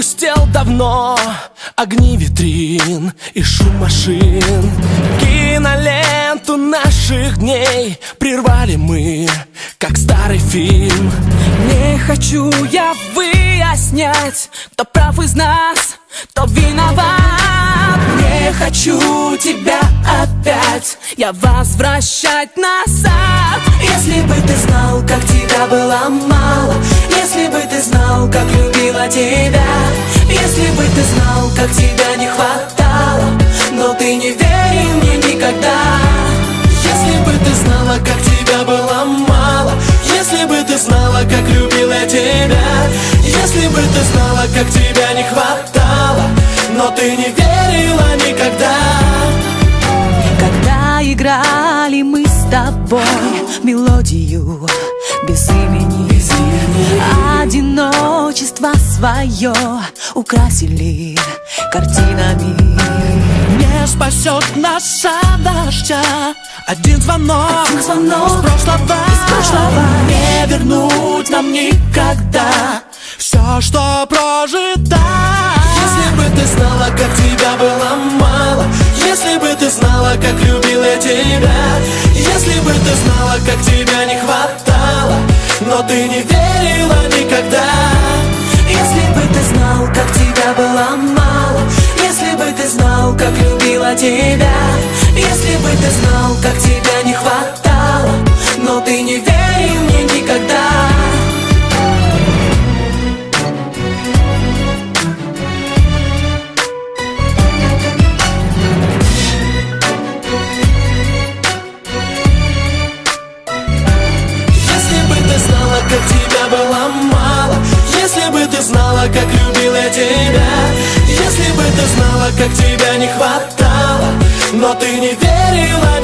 опустел давно, огни витрин и шум машин. Киноленту наших дней прервали мы, как старый фильм. Не хочу я выяснять, кто прав из нас, кто виноват. Не хочу тебя опять я возвращать назад. Если бы ты знал, как тебя было мало, если бы ты знал, как любила тебя, если бы ты знал, как тебя не хватало, но ты не верил мне никогда. Если бы ты знала, как тебя было мало, если бы ты знала, как любила тебя, если бы ты знала, как тебя не хватало, но ты не верила никогда. Когда играли мы с тобой мелодию без имени, одиночество свое украсили картинами. Не спасет наша дождя один звонок из прошлого. Не вернуть нам никогда все, что прожито. Если бы ты знала, как тебя было мало, если бы ты знала, как любила тебя, если бы ты знала, как тебя не хватало, но ты не верила никогда. Если бы ты знал, как тебя было мало, если бы ты знал, как любила тебя, если бы ты знал, как тебя не хватало, но ты не верил мне никогда. Если бы ты знала, как тебя было мало, если бы ты знала, как любила тебя, если бы ты знала, как тебя не хватало, но ты не верила